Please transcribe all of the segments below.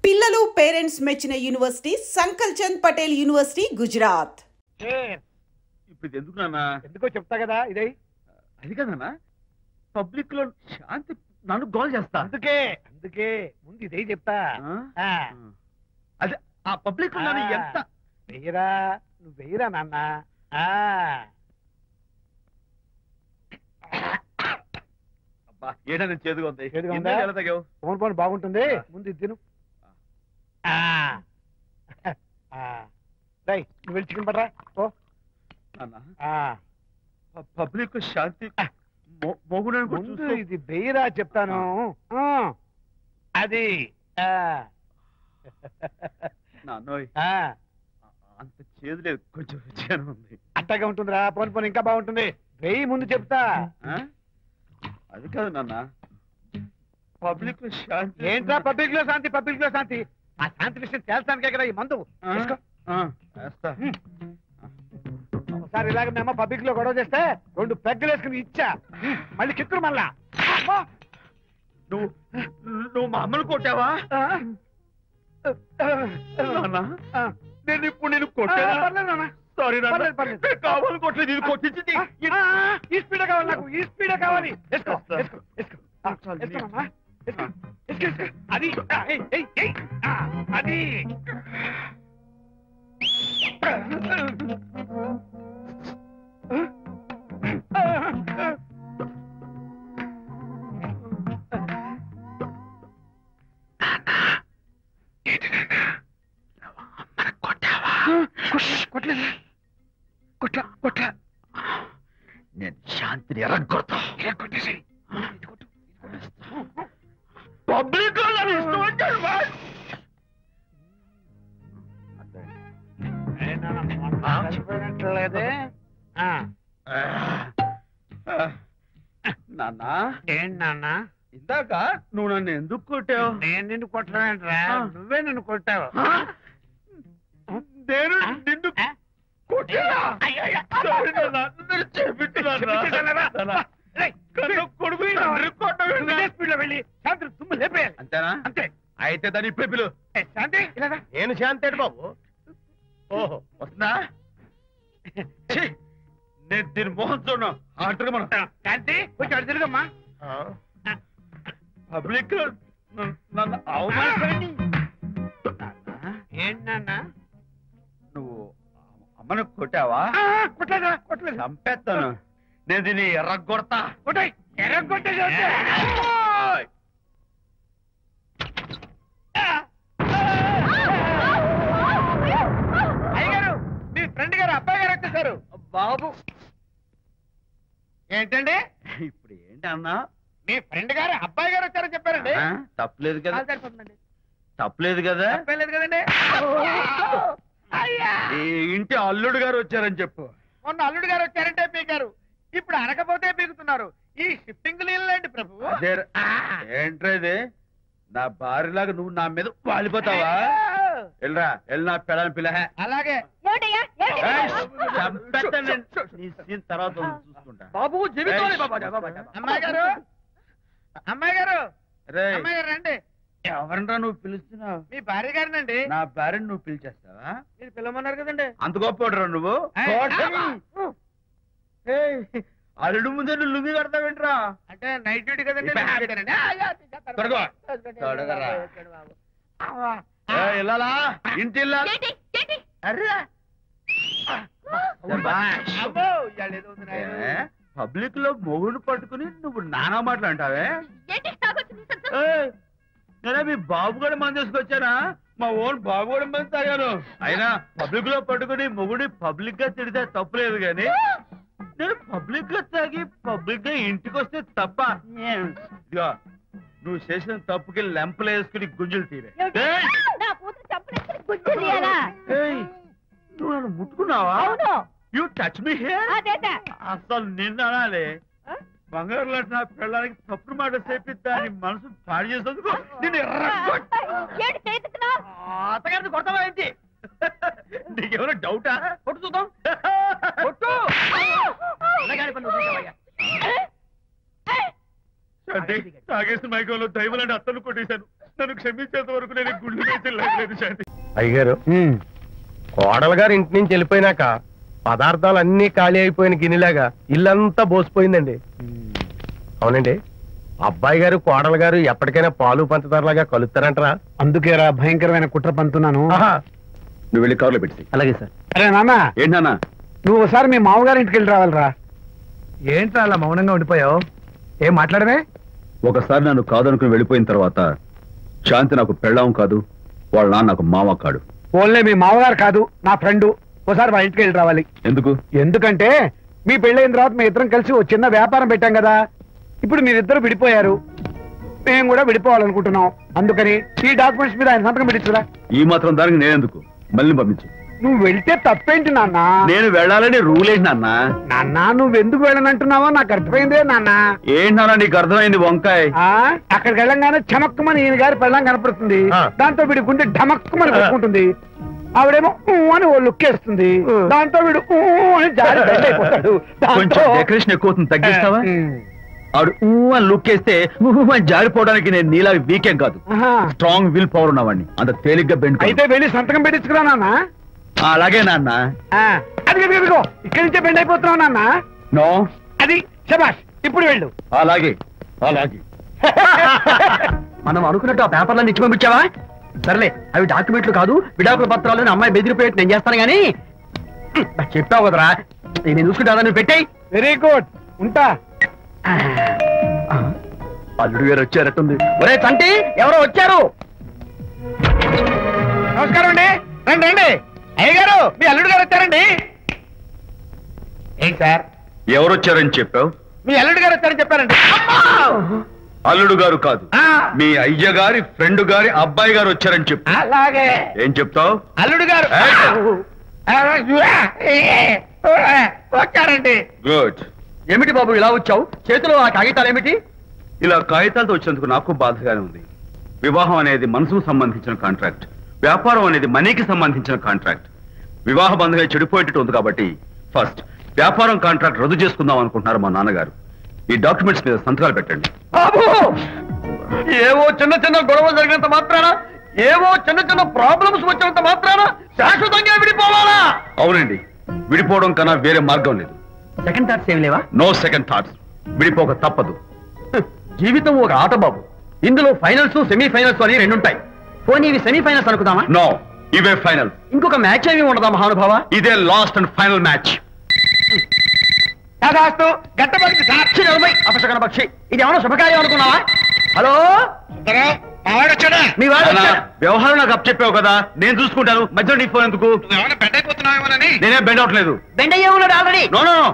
పిల్లలు పేరెంట్స్ మెచ్చిన university సంకల్ Chand Patel university Gujarat. ఇప్పుడు ఎందుకు నాన్న? ఎందుకో చెప్తా కదా. ఇదే అది కదన్నా, పబ్లిక్ లో శాంతి నన్ను గోల్ చేస్తా. అందుకే ముందు ఇదే చెప్తా. అదే ఆ పబ్లిక్ లో ఎంత వెయ్యరా, నువ్వు వెయ్యరా నాన్న. ఏదైనా చేదుగా ఉంది. ఫోన్ ఫోన్ బాగుంటుంది, ముందు ఇది తిను. నువ్వు వెళ్ళి చికెన్ పడరా. పబ్లిక్ శాంతి ముందు ఇది వెయ్యరా చెప్తాను. అది నాన్నోయ్ అంత చేదు లేదు, కొంచెం రుచిగానే ఉంది. అట్టగా ఉంటుందిరా. పోను పోను ఇంకా బాగుంటుంది. వెయ్యి ముందు చెప్తా. అది కాదు నాన్న, పబ్లిక్ లో శాంతి. ఏంట్రా పబ్లిక్ లో శాంతి? పబ్లిక్ లో శాంతి ఆ శాంతి విషయం తేల్చడానికే కదా ఈ మందు. ఒకసారి ఇలాగ మేము పబ్లిక్ లో గొడవ చేస్తే 2 పెగ్గలు వేసుకుని ఇచ్చా. మళ్ళీ కిక్కురు మళ్ళా. నువ్వు మా అమ్మను కొట్టావా? నేను ఇప్పుడు నేను కొట్టా. సారీ కావాలి కొట్టలేదు, ఇది కొట్టించింది. ఈ స్పీడ్ కావాలి నాకు, ఈ స్పీడ్ కావాలి. అది అది కొట్లా నేను శాంతిని ఎరగొడతా. పబ్లిక్ లేదే నాన్న. ఏంటి నాన్న? ఇందాక నువ్వు నన్ను ఎందుకు కొట్టావు? నేను నిన్ను కొట్టలేంట్రా, నువ్వే నన్ను కొట్టావు. నేను నిన్ను అంతేనా? అంతే. అయితే దాని ఇప్పుడే పిలు. శాంతి నేను శాంతి బాబు. ఓహో వస్తుందా? నేను దీని మోహన్ చూడను. ఆటగా మనం శాంతి కొంచెం అటు తిరుగమ్మా. పబ్లిక్ నన్ను అవమానించండి. ఏంటి నాన్న? నువ్వు అమ్మను కొట్టావా? కొట్టలేదు. చంపేస్తాను నేను దీన్ని. ఎర్రగొడతా. ఎర్రగొట్టే అయ్యగారు, మీ ఫ్రెండ్ గారు అబ్బాయి గారు వచ్చేసారు. బాబు ఏంటండి ఇప్పుడు ఏంటి అన్నా? మీ ఫ్రెండ్ గారు అబ్బాయి గారు వచ్చారని చెప్పారండి. తప్పలేదు కదా? తప్పలేదు కదా? తప్పలేదు కదండి. ఈ ఇంటి అల్లుడు గారు వచ్చారని చెప్పు. మొన్న అల్లుడు గారు వచ్చారంటే పీకారు, ఇప్పుడు అనకపోతే పీకుతున్నారు. ఈ షిఫ్టింగ్ లేదండి ప్రభు. ఏంట్రేది? నా భార్యలాగా నువ్వు నా మీద వాలిపోతావా? వెళ్ళరా, వెళ్ళి నా పెళ్ళని పిల్ల. అలాగే తర్వాత చూసుకుంటా. బాబు అమ్మాయి గారు, అమ్మాయి గారు, అమ్మాయి గారు రండి. ఎవరన్నా నువ్వు పిలుస్తున్నావు? మీ భార్య గారినండి. నా భార్యను నువ్వు పిలిచేస్తావా? మీరు పిలవమన్నారు కదండి. అంత గొప్ప నువ్వు? అల్లుడు ముందే నువ్వు లుంగి కడతావేంట్రా? అంటే నైట్ డ్యూటీ కదండి. వెళ్ళాలా? ఇంటి పబ్లిక్ లో మొగుడు పట్టుకుని నువ్వు నానా మాటలు అంటావే? నేనే మీ బాబు కూడా మంది తీసుకొచ్చానా? మా ఓన్ బాబు కూడా మంది తాగాను. అయినా పబ్లిక్ లో పట్టుకుని మొగుడి పబ్లిక్ గా తిడితే తప్పులేదు గాని, నేను పబ్లిక్ గా తాగి పబ్లిక్ గా ఇంటికి వస్తే తప్ప. ఇదిగో నువ్వు చేసిన తప్పుకి లెంపలు వేసుకుని గుంజులు తీరే. నువ్వు నన్ను ముట్టుకున్నావా? You touch me here. అసలు నిన్ను అనాలి. బంగారు లాంటి నా పిల్లలకి తప్పుడు మాట చెప్పి దాని మనసు పాడు చేసేందుకు నేను అత్తగారిని కొడతావా ఏంటి? నీకేమైనా డౌటా? కొట్టు చూద్దాం. కొట్టు. తాగేసిన మైకంలో దైవం లాంటి అత్తను కొట్టేశాను. నన్ను క్షమించేంత వరకు నేను గుళ్ళు వేసి లేదు శాంతి. అయ్యగారు, కోడలు గారు ఇంటి నుంచి వెళ్ళిపోయినాక పదార్థాలు అన్ని ఖాళీ అయిపోయిన గిన్నెలాగా ఇల్లంతా బోసిపోయిందండి. అవునండి, అబ్బాయి గారు కోడలు గారు ఎప్పటికైనా పాలు పంచదారలాగా కలుస్తారంటరా? అందుకేరా భయంకరమైన కుట్ర పంతున్నాను. నువ్వు వెళ్ళి కారులో పెట్టి. అలాగే సార్. అరే నాన్న, ఏంటన్నా? నువ్వు ఒకసారి మీ మామగారి ఇంటికి వెళ్ళి రావాలిరా. ఏంట్రా అలా మౌనంగా ఉండిపోయావు? ఏం మాట్లాడమే? ఒకసారి నన్ను కాదనుకుని వెళ్ళిపోయిన తర్వాత శాంతి నాకు పెళ్ళాం కాదు, వాళ్ళ నాన్న నాకు మామ కాడు. ఓన్లే మీ మామగారు కాదు, నా ఫ్రెండ్. ఒకసారి మా ఇంటికి వెళ్ళి రావాలి. ఎందుకు? ఎందుకంటే మీ పెళ్ళైన తర్వాత మీ ఇద్దరం కలిసి ఓ చిన్న వ్యాపారం పెట్టాం కదా. ఇప్పుడు మీరిద్దరు విడిపోయారు, మేము కూడా విడిపోవాలనుకుంటున్నాం. అందుకని ఈ డాక్యుమెంట్స్ మీద ఆయన సంతకం పెట్టించురా. ఈ మాత్రం దానికి నేనెందుకు? మళ్ళీ పంపించు. నువ్వు వెళ్తే తప్పేంటి నాన్న? నేను వెళ్ళాలని రూల్ ఏంటి నాన్న? నాన్న, నువ్వు ఎందుకు వెళ్ళనంటున్నావో నాకు అర్థమైందే నాన్న. ఏంటి నాన్న నీకు అర్థమైంది వంకాయ? అక్కడికి వెళ్ళంగానే చమక్కుమని ఈయన గారి పెళ్ళం కనపడుతుంది. దాంతో వీడి గుండె ఢమక్కుమని కొట్టుకుంటుంది. ఆవిడేమో అని ఓ లుక్ వేస్తుంది. దాంతో వీడు అని జారి బెడ్ అయిపోతాడు. కొంచెం డెకరేషన్ ఎక్కువ అవుతుంది, తగ్గిస్తావా? ఆవిడ అని లుక్ వేస్తే అని జారిపోవడానికి నేను నీలా వీకేం కాదు, స్ట్రాంగ్ విల్ పవర్ ఉన్నవాడిని. అంత తేలిగ్గా బెండ్. అయితే వెళ్ళి సంతకం పెట్టించుకురా నాన్న. అలాగే నాన్న. అది ఇక్కడి నుంచే బెండ్ అయిపోతున్నావు నాన్న. నో, అది శబాష్. ఇప్పుడు వెళ్ళు. అలాగే అలాగే. మనం అనుకున్నట్టు ఆ పేపర్లను ఇచ్చి పంపించావా? సర్లే, అవి డాక్యుమెంట్లు కాదు, విడాకుల పత్రాలను అమ్మాయి బెదిరిపోయేట్టు నేను చేస్తాను గానీ చెప్పావు కదరా, నేను చూసుకుంటా. నువ్వు పెట్టాయి. వెరీ గుడ్, ఉంటా. అల్లుడు గారు వచ్చారట్టుంది. ఒరే చంటి, ఎవరో వచ్చారు. నమస్కారం అండి. రండి రండి. అయ్యగారు, మీ అల్లుడు గారు వచ్చారండి. ఏంటి సార్? ఎవరు వచ్చారని చెప్పావు? మీ అల్లుడు గారు వచ్చారని చెప్పారండి. అల్లుడు గారు కాదు, మీ అయ్య గారి ఫ్రెండ్ గారి అబ్బాయి గారు వచ్చారని చెప్పు. అలాగే. ఏం చెప్తావు? అల్లుడు గారు వచ్చారండి. గుడ్. ఏమిటి బాబు ఇలా వచ్చావు? చేతిలో ఆ కాగితాలు ఏమిటి? ఇలా కాగితాలతో వచ్చినందుకు నాకు బాధగానే ఉంది. వివాహం అనేది మనసుకు సంబంధించిన కాంట్రాక్ట్, వ్యాపారం అనేది మనీకి సంబంధించిన కాంట్రాక్ట్. వివాహ బంధంగా చెడిపోయేటట్టు ఉంది కాబట్టి ఫస్ట్ వ్యాపారం కాంట్రాక్ట్ రద్దు చేసుకుందాం అనుకుంటున్నారు మా నాన్నగారు. ఈ డాక్యుమెంట్స్ మీద సంతకాలు పెట్టండి. బాబు, ఏవో చిన్న చిన్న గొడవలు జరిగినంత మాత్రాన, ఏవో చిన్న చిన్న ప్రాబ్లమ్స్ వచ్చినంత మాత్రాన శాశ్వతంగా విడిపోవాలా? అవునండి, విడిపోవడం కన్నా వేరే మార్గం లేదు. సెకండ్ థాట్స్ ఏమి లేవా? No second thoughts. విడిపోక తప్పదు. జీవితం ఒక ఆట బాబు, ఇందులో ఫైనల్స్ సెమీఫైనల్స్ అని రెండుంటాయి. పోనీ ఇవి సెమీఫైనల్స్ అనుకుందామా? నో, ఇవే ఫైనల్. ఇంకొక మ్యాచ్ ఏమి ఉండదా మహానుభావ? ఇదే లాస్ట్ అండ్ ఫైనల్ మ్యాచ్. గట్టబడి సాక్షి నిలబై అపశకన పక్షి, ఇది ఏమన్నా శుభకార్యం అనుకున్నావా? హలో, మీ వాడు వచ్చాడు. వ్యవహారం నాకు అప్ చెప్పావు కదా, నేను చూసుకుంటాను. మధ్యలో నీ ఫోన్ ఎందుకు? బెడ్ అయిపోతున్నావేమోనని. నేనే బెండ్ అవట్లేదు. బెండ్ అయ్యే ఉన్నాడు already. No no no,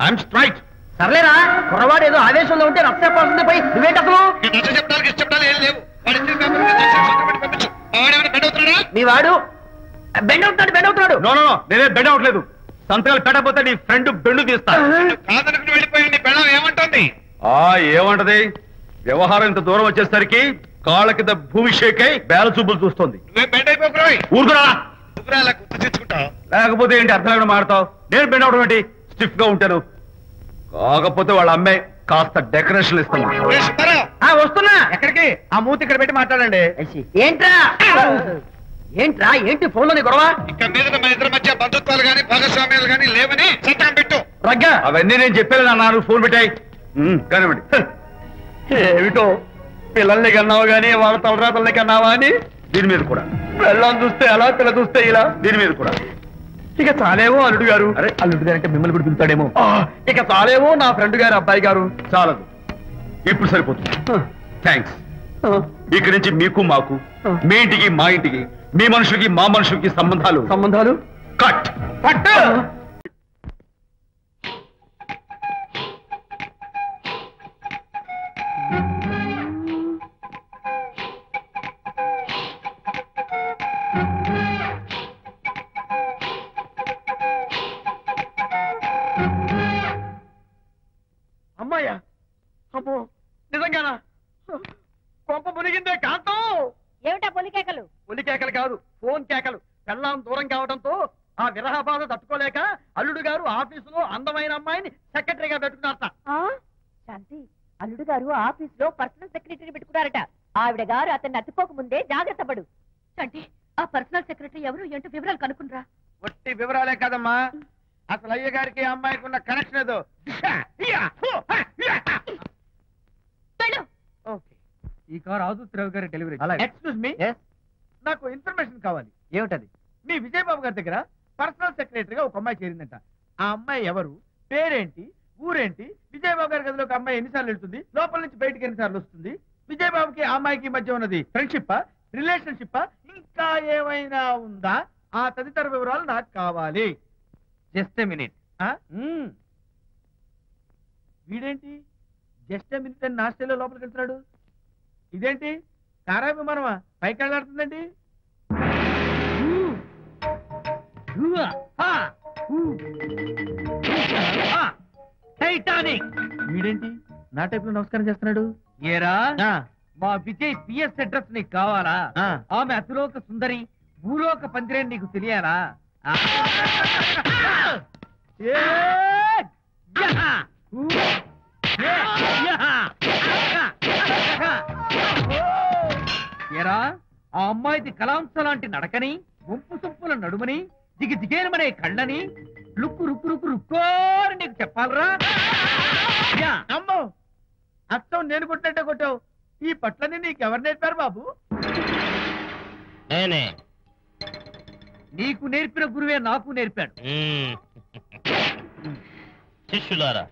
I'm straight. సర్లేరా, కుర్రవాడు ఏదో ఆవేశంలో ఉంటే రక్తపోతుంది పోయి నువ్వేంటి అసలు? మీ వాడు బెండ్ అవుతున్నాడు, బెండ్ అవుతున్నాడు. నో నో నో, నేనే బెండ్ అవట్లేదు. సంతకాలు పెట్టకపోతే నీ ఫ్రెండ్ బెండు తీస్తా. ఏమంటుంది? ఏమంటది? వ్యవహారం ఇంత దూరం వచ్చేసరికి కాళ్ళ కింద భూమి షేక్ అయి బేల చూపులు చూస్తుంది. ఊరుకురా, లేకపోతే ఏంటి అర్థం లేకుండా మాడతావు? నేను బెండ్ అవడం ఏంటి? స్టిఫ్ గా ఉంటాను. కాకపోతే వాళ్ళ అమ్మాయి కాస్త డెకరేషన్ ఇస్తాను. వస్తున్నా. ఎక్కడికి? ఆ మూతి ఇక్కడ పెట్టి మాట్లాడండి. ఏంట్రా ఏంట్రా ఏంటి ఫోన్ లోని గొడవ? ఇక్కడ మీద మన ఇద్దరి మధ్య బంధుత్వాలు గాని భాగస్వామ్యాలు గాని లేవని సంతకం పెట్టు. రగ్గా అవన్నీ నేను చెప్పాను నాన్న, ఫోన్ పెట్టాయి కానివ్వండి. ఏమిటో పిల్లల్ని కన్నావు గానీ వాళ్ళ తలరాతల్ని కన్నావా అని. దీని మీద కూడా పిల్లల్ని చూస్తే అలా, పిల్ల చూస్తే ఇలా. దీని మీద కూడా ఇక చాలేమో అల్లుడు గారు. అరే, అల్లుడు గారు అంటే మిమ్మల్ని కూడా పిలుతాడేమో. ఇక చాలేమో నా ఫ్రెండ్ గారు అబ్బాయి గారు. చాలదు, ఇప్పుడు సరిపోతుంది. థ్యాంక్స్. ఇక్కడి నుంచి మీకు మాకు, మీ ఇంటికి మా ఇంటికి, మీ మనుషులకి మా మనుషులకి సంబంధాలు కట్. పట్టు. అమ్మాయ్యా, అమ్మో నిజంగానా? కొంప మునిగిందే కాంతం. ఏమిటా పొలికేకలు? పులి కేకలు కాదు, ఫోన్ కేకలు. పెళ్ళాం దూరం కావడంతో ఆ విరహ బాధ తట్టుకోలేక అల్లుడు గారు ఆఫీసులో అందమైన అమ్మాయిని సెక్రటరీగా పెట్టుకున్నారట. శాంతి, అల్లుడు గారు ఆఫీస్ లో పర్సనల్ సెక్రటరీ పెట్టుకున్నారట. ఆవిడ గారు అతన్ని అతుక్కోక ముందే జాగ్రత్త పడు. అంటే ఆ పర్సనల్ సెక్రటరీ ఎవరు ఏంటో వివరాలు కనుక్కునరా. ఒట్టి వివరాలే కదమ్మా, అసలు అయ్య గారికి అమ్మాయికి ఉన్న కనెక్షన్ ఏదో. ఓకే, ఈ కార్ ఆదుత్రావు గారి డెలివరీ. ఎక్స్క్యూజ్ మీ, నాకు ఇన్ఫర్మేషన్ కావాలి. ఏమిటది? మీ విజయబాబు గారి దగ్గర పర్సనల్ సెక్రటరీగా ఒక అమ్మాయి చేరిందంట. ఆ అమ్మాయి ఎవరు, పేరేంటి, ఊరేంటి, విజయబాబు గారి గదిలోకి అమ్మాయి ఎన్నిసార్లు వెళ్తుంది, లోపల నుంచి బయటికి ఎన్నిసార్లు వస్తుంది, విజయబాబుకి ఆ అమ్మాయికి మధ్య ఉన్నది ఫ్రెండ్షిప్, రిలేషన్షిప్, ఇంకా ఏమైనా ఉందా, ఆ తదితర వివరాలు నాకు కావాలి. Just a minute. వీడేంటి జస్ట్ ఎ మినిట్ అని నాస్టేలో లోపలికి వెళ్తున్నాడు? ఇదేంటి కారా విమానమా పైకి వెళ్ళాడుతుందండి? టైటానిక్. వీడేంటి నా టైప్ లో నమస్కారం చేస్తున్నాడు? ఏరా మా విజయ్ పిఎస్ అడ్రస్ నీకు కావాలా? ఆమె అతిలోక సుందరి, భూలోక పందిరే నీకు తెలియాలా? ఏరా ఆ అమ్మాయిది కలాంస లాంటి నడకని, వంపు సొంపుల నడుమని, దిగి దిగేనమనే కళ్ళని, లుక్కు రుక్కు రుక్కు రుక్కోని నీకు చెప్పాలరా? అమ్మో, అత్తం నేను కొట్టినట్టే కొట్టావు. ఈ పట్లని నీకెవరు నేర్పారు బాబు? నేనే. నీకు నేర్పిన గురువే నాకు నేర్పాడు. శిష్యులారా,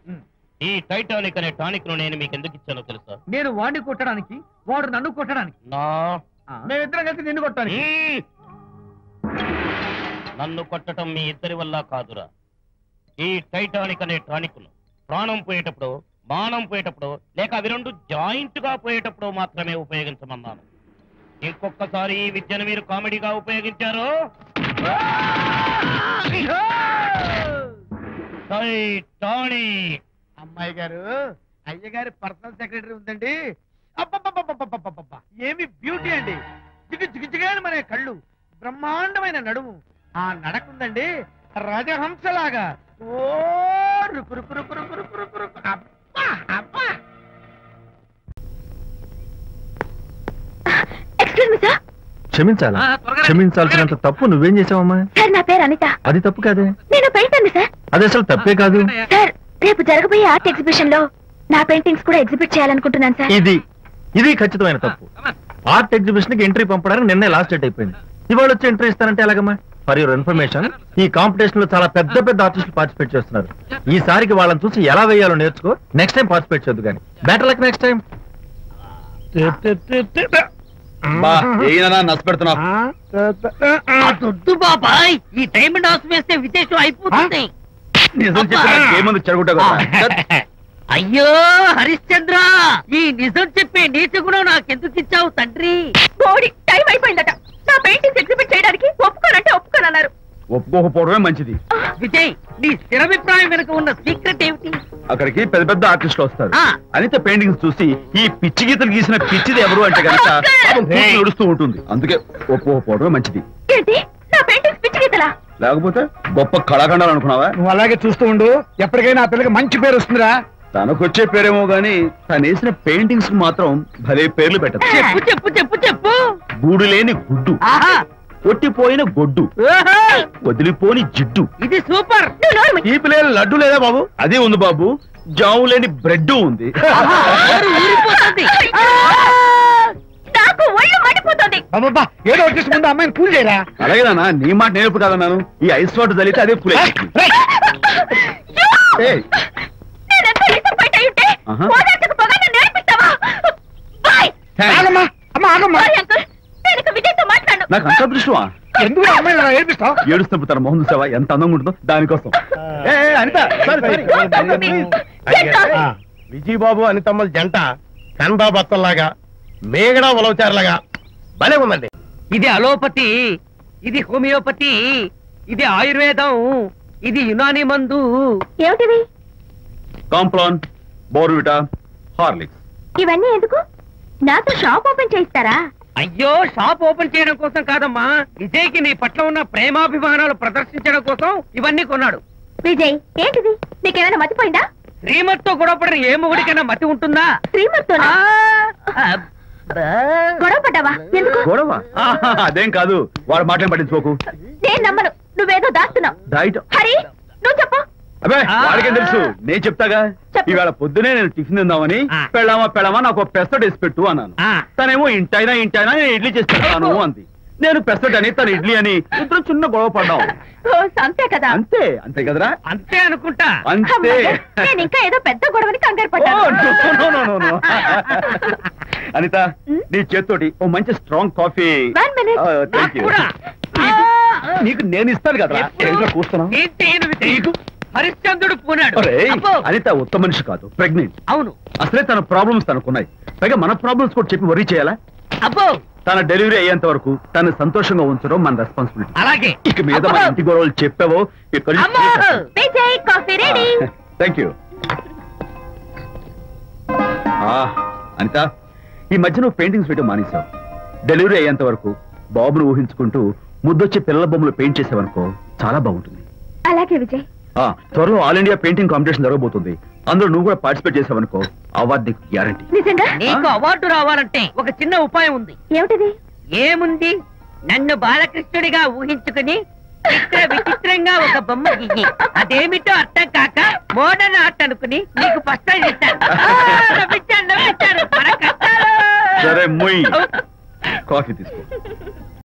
ఈ టైటానిక్ అనే టానిక్ ను నేను మీకు ఎందుకు ఇచ్చానో తెలుసా? నేను వాడిని కొట్టడానికి, వాడు నన్ను కొట్టడానికి. మేమిద్దరం కలిసి నిన్ను కొట్టాలి. నన్ను కొట్టడం మీ ఇద్దరి వల్ల కాదురా. ఈ టైటానిక్ అనే టానిక్ ను ప్రాణం పోయేటప్పుడు, బాణం పోయేటప్పుడు, లేక అవి రెండు జాయింట్ గా పోయేటప్పుడు మాత్రమే ఉపయోగించమన్నాను. ఇంకొకసారి ఈ విద్యను మీరు కామెడీగా ఉపయోగించారు, టైటానిక్. అమ్మాయి గారు, అయ్యగారి పర్సనల్ సెక్రటరీ ఉందండి. అబ్బబ్బబ్బబ్బబ్బబ్బబ్బ, ఏమి బ్యూటీ అండి! జిగు జిగుజిగాని మనే కళ్ళు, బ్రహ్మాండమైన నడుము, ఆ నడకుందండి రాజహంసలాగా. ఓ రుకు రుకు రుకు రుకు రుకు రుకు రుకు. అబ్బా అబ్బా. Excuse me sir. క్షమించాలా? క్షమించాల్సినంత తప్పు నువ్వేం చేసావమ్మా? సార్ నా పేరు అనిత. అది తప్పు కాదే. నేను పెయింటర్ సార్. అది అసలు తప్పే కాదు సార్. రేపు జరగబోయే ఆర్ట్ ఎగ్జిబిషన్ లో నా పెయింటింగ్స్ కూడా ఎగ్జిబిట్ చేయాలనుకుంటున్నాను సార్. ఇది ఖచ్చితమైన తప్పు. ఆర్ట్ ఎగ్జిబిషన్ కి ఎంట్రీ పంపడానికి నిన్నే లాస్ట్ డేట్ అయిపోయింది. ఇవాళ వచ్చి ఎంట్రీ ఇస్తానంటే ఎలాగమ్మా? ఫర్ యువర్ ఇన్ఫర్మేషన్, ఈ కాంపిటీషన్ లో చాలా పెద్ద పెద్ద ఆర్టిస్టులు పార్టిసిపేట్ చేస్తున్నారు. ఈసారికి వాళ్ళని చూసి ఎలా వేయాలో నేర్చుకో. నెక్స్ట్ టైం పార్టిసిపేట్ చేయొద్దు కానీ. Better luck next time. దొద్దు బాబాయ్, ఈ డైమండ్ హౌస్ వేస్తే విదేశం అయిపోతుంది. అయ్యో హరిశ్చంద్ర, ఈ నిజం చెప్పే నీచ గుణం నాకెందుకు ఇచ్చావు తండ్రి? బోడి టైం అయిపోయిందట. నా పెయింటింగ్స్ ఎగ్జిబిట్ చేయడానికి ఒప్పుకోనంటే ఒప్పుకోనన్నారు. ఒప్పుకోకపోవడమే మంచిది. విజయ్, నీ స్థిరాభిప్రాయం వెనుక ఉన్న సీక్రెట్ ఏమిటి? అక్కడికి పెద్ద పెద్ద ఆర్టిస్టులు వస్తారు. అనిత పెయింటింగ్స్ చూసి ఈ పిచ్చి గీతలు గీసిన పిచ్చిది ఎవరు అంటే కనుక నడుస్తూ ఉంటుంది. అందుకే ఒప్పుకోకపోవడమే మంచిది. ఏంటి, నా పెయింటింగ్స్ పిచ్చి గీతలా? లేకపోతే గొప్ప కళాఖండాలు అనుకున్నావా? నువ్వు అలాగే చూస్తూ ఉండు, ఎప్పటికైనా ఆ పిల్లకి మంచి పేరు వస్తుందిరా. తనకొచ్చే పేరేమో గాని తను వేసిన పెయింటింగ్స్ మాత్రం భలే పేర్లు పెట్టదు. చెప్పు చెప్పు చెప్పు చెప్పు. గూడు లేని గుడ్డు, కొట్టిపోయిన గొడ్డు, వదిలిపోని జిడ్డు. ఇది సూపర్. ఈ పిల్లల లడ్డు లేదా బాబు? అదే ఉంది బాబు. జాము లేని బ్రెడ్ ఉంది. నాకు ఒళ్ళు మండిపోతుంది. అబ్బబ్బా, ఏదో వచ్చేసి ముందు అమ్మాయిని కూల్ చేయరా. అలాగే నాన్న, నీ మాట నేర్పు కాదన్నాను. ఈ ఐస్ వాటర్ చలితే అదే కూల్. నాకు అంత దృష్టమా? ఎందుకు అమ్మాయిని ఏడిపిస్తావు? ఏడుస్తున్నప్పుడు తన మొహం చూసావా ఎంత అందంగా ఉంటుందో, దానికోసం. విజయబాబు అనితమ్మల జంట కన్బా బత్తల్లాగా, మేగడ ఉలవచారులాగా భలే ఉందండి. ఇది అలోపతి, ఇది హోమియోపతి, ఇది ఆయుర్వేదం, ఇది యునాని మందు. ఏమిటివి? Complan, Bournvita, Horlicks. ఇవన్నీ ఎందుకు? నాతో షాప్ ఓపెన్ చేయిస్తారా? అయ్యో, షాప్ ఓపెన్ చేయడం కోసం కాదమ్మా, విజయ్కి నీ పట్ల ఉన్న ప్రేమాభిమానాలు ప్రదర్శించడం కోసం ఇవన్నీ కొన్నాడు. విజయ్, ఏంటిది? నీకేమైనా మతిపోయిందా? శ్రీమతితో గొడవపడిన ఏ మొగుడికైనా మతి ఉంటుందా? శ్రీమతితో? గొడవ పడ్డావా? ఎందుకు? గొడవ అదేం కాదు, వాడు మాటలు పట్టించుకోకు. నేను నమ్మను, నువ్వేదో దాస్తున్నావు. డైట్ హరి, నువ్వు చెప్పు. అబ్బే వాడికేం తెలుసు, నేను చెప్తాగా. ఇవాళ పొద్దునే నేను టిఫిన్ తిందామని పెళ్ళామా నాకు పెసరట్ వేసి పెట్టు అన్నాను. తనేమో ఇంటైనా నేను ఇడ్లీ చేసి పెడతాను అంది. నేను పెసరట్ అని తను ఇడ్లీ అని ఇద్దరు చిన్న గొడవ పడ్డాం. అంతే కదా? అంతే అంతే కదరా? అంతే అనుకుంటా. అంతే. నేను ఇంకా ఏదో పెద్ద గొడవని కంగారు పడ్డాను. అనిత, నీ చేత్తోటి ఓ మంచి స్ట్రాంగ్ కాఫీ. నీకు నేను ఇస్తాను కదా, కూర్చున్నా. హరిశ్చంద్రుడు పూనాడు. అనిత ఉత్తమ మనిషి కాదు, ప్రెగ్నెంట్. అవును, అసలే తన ప్రాబ్లమ్స్ తనకున్నాయి, పైగా మన ప్రాబ్లమ్స్ కూడా చెప్పి వరీ చేయాలా? అబ్బో, తన డెలివరీ అయ్యేంత వరకు తను సంతోషంగా ఉంచడం మన రెస్పాన్సిబిలిటీ. అలాగే. ఇక మీద మన ఇంటి గొడవలు చెప్పావో ఇక్కడ. Thank you. అనిత, ఈ మధ్య నువ్వు పెయింటింగ్స్ వేయడం మానేశావు. డెలివరీ అయ్యేంత వరకు బాబును ఊహించుకుంటూ ముద్దొచ్చి పిల్లల బొమ్మలు పెయింట్ చేసావనుకో, చాలా బాగుంటుంది. అలాగే విజయ్. త్వరలో ఆల్ ఇండియా పెయింటింగ్ కాంపిటీషన్ జరగబోతుంది, అందులో నువ్వు కూడా పార్టిసిపేట్ చేసావనుకో, అవార్డు నీకు గ్యారంటీ. నిజంగా? నీకు అవార్డు రావాలంటే ఒక చిన్న ఉపాయం ఉంది. ఏమిటిది? ఏముంది, నన్ను బాలకృష్ణుడిగా ఊహించుకుని విచిత్రంగా ఒక బొమ్మ గీయి, అదేమిటో అర్థం కాక మోడర్న్ ఆర్ట్ అనుకుని నీకు ఫస్ట్ ప్రైజ్ ఇస్తాను. సరే మొయ్, కాఫీ తీసుకో.